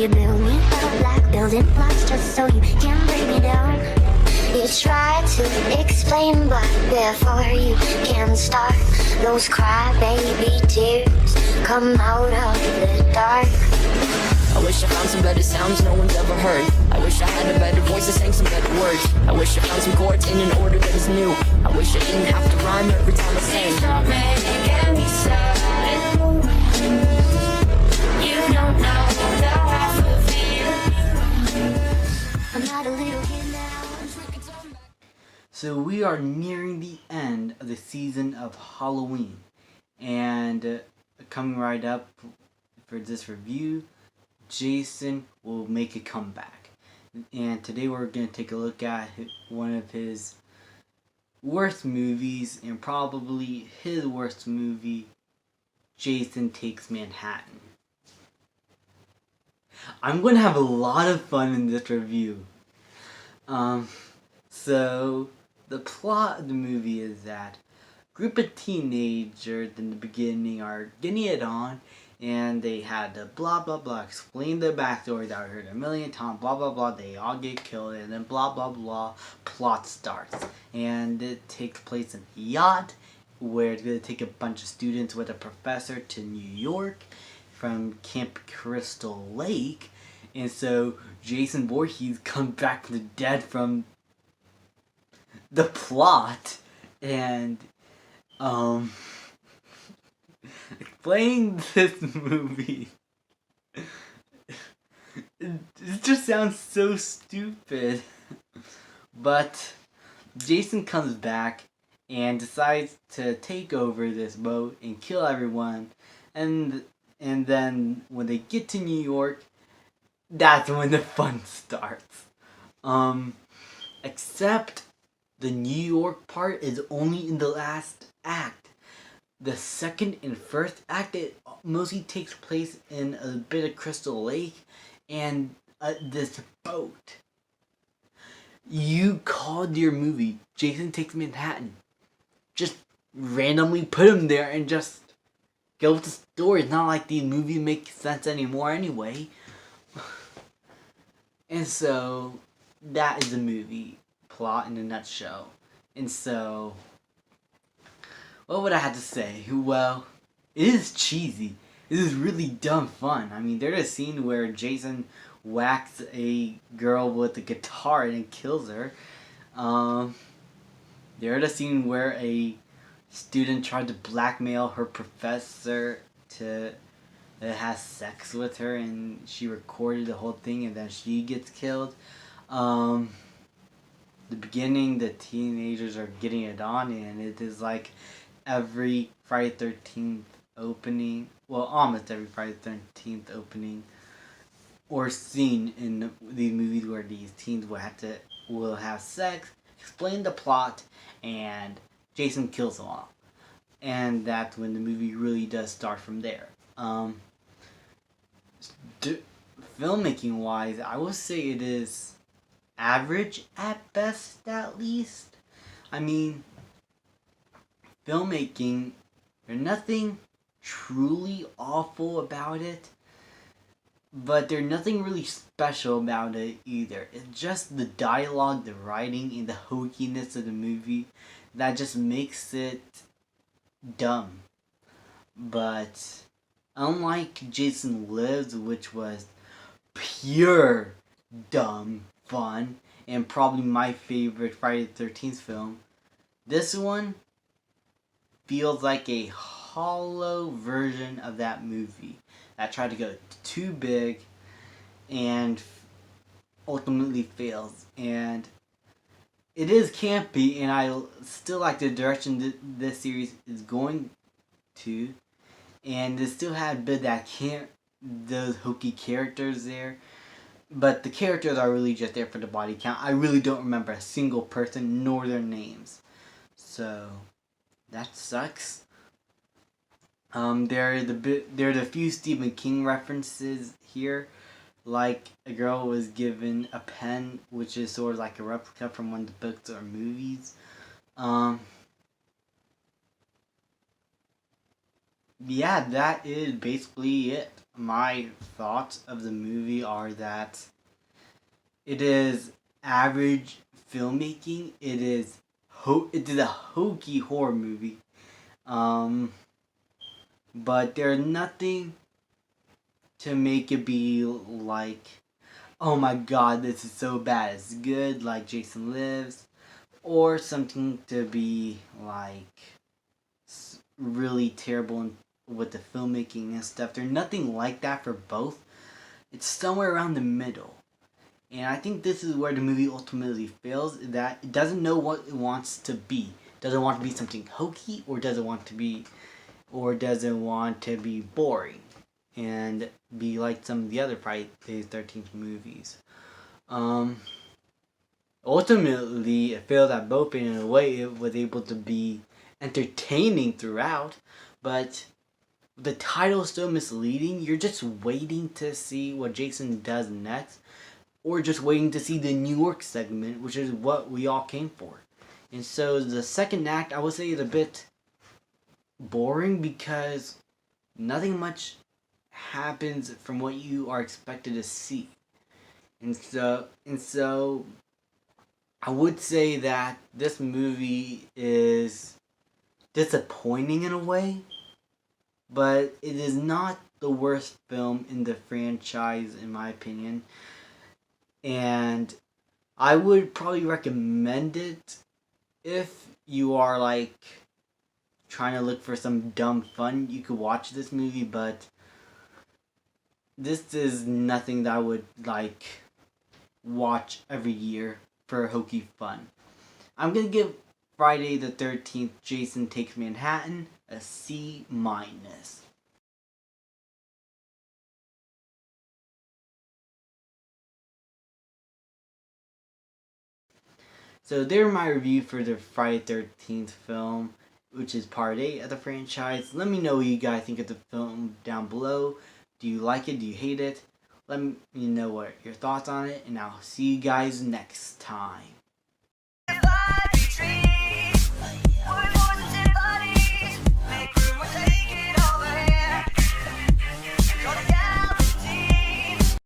You build me up like building blocks just so you can break me down. You try to explain, but before you can start, those crybaby tears come out of the dark. I wish I found some better sounds no one's ever heard. I wish I had a better voice that sang some better words. I wish I found some chords in an order that is new. I wish I didn't have to rhyme every time I sang. Don't make me sad. You don't know the half of you. I'm not a little kid now. So we are nearing the end of the season of Halloween, and coming right up for this review, Jason will make a comeback. And today we're going to take a look at one of his worst movies, and probably his worst movie, Jason Takes Manhattan. I'm going to have a lot of fun in this review. So the plot of the movie is that a group of teenagers in the beginning are getting it on, and they had to blah blah blah explain their backstory that I heard a million times, blah blah blah, they all get killed, and then blah blah blah, plot starts. And it takes place in a yacht, where it's going to take a bunch of students with a professor to New York from Camp Crystal Lake. And so Jason Voorhees comes back from the dead from the plot, and explaining this movie, it just sounds so stupid. But Jason comes back and decides to take over this boat and kill everyone, and then when they get to New York, that's when the fun starts. Except the New York part is only in the last act. The second and first act, it mostly takes place in a bit of Crystal Lake and this boat. You called your movie Jason Takes Manhattan. Just randomly put him there and just go with the story. It's not like these movies make sense anymore anyway. And so, that is the movie plot in a nutshell. And so, what would I have to say? Well, it is cheesy. It is really dumb fun. I mean, there's a scene where Jason whacks a girl with a guitar and kills her. There's a scene where a student tried to blackmail her professor to have sex with her, and she recorded the whole thing, and then she gets killed. The beginning, the teenagers are getting it on, and it is like every Friday 13th opening, well, almost every Friday 13th opening or scene in these movies where these teens will have sex, explain the plot, and Jason kills them all. And that's when the movie really does start from there. Filmmaking wise, I would say it is average at best, at least. I mean, filmmaking, there's nothing truly awful about it, but there's nothing really special about it either. It's just the dialogue, the writing, and the hokiness of the movie that just makes it dumb. But unlike Jason Lives, which was pure dumb fun and probably my favorite Friday the 13th film, this one feels like a hollow version of that movie that tried to go too big and ultimately fails. And it is campy, and I still like the direction this series is going to, and it still had a bit of that those hokey characters there, but the characters are really just there for the body count. I really don't remember a single person nor their names, so that sucks. There are the few Stephen King references here, like a girl was given a pen, which is sort of like a replica from one of the books or movies. Yeah, that is basically it. my thoughts of the movie are that it is average filmmaking. It is a hokey horror movie. But there's nothing to make it be like, oh my god, this is so bad, it's good, like Jason Lives, or something to be like really terrible with the filmmaking and stuff. There's nothing like that for both. It's somewhere around the middle. And I think this is where the movie ultimately fails, that it doesn't know what it wants to be. Doesn't want to be something hokey, or doesn't want to be boring and be like some of the other Friday the 13th movies. Ultimately, it failed at both, and in a way it was able to be entertaining throughout, but the title is still misleading. You're just waiting to see what Jason does next, or just waiting to see the New York segment, which is what we all came for. And so the second act, I would say, is a bit boring because nothing much happens from what you are expected to see. And so I would say that this movie is disappointing in a way, but it is not the worst film in the franchise in my opinion. And I would probably recommend it if you are like trying to look for some dumb fun. You could watch this movie, but this is nothing that I would like watch every year for hokey fun. I'm gonna give Friday the 13th Jason Takes Manhattan a C-. So there my review for the Friday 13th film, which is part 8 of the franchise. Let me know what you guys think of the film down below. Do you like it? Do you hate it? Let me know what your thoughts on it, and I'll see you guys next time.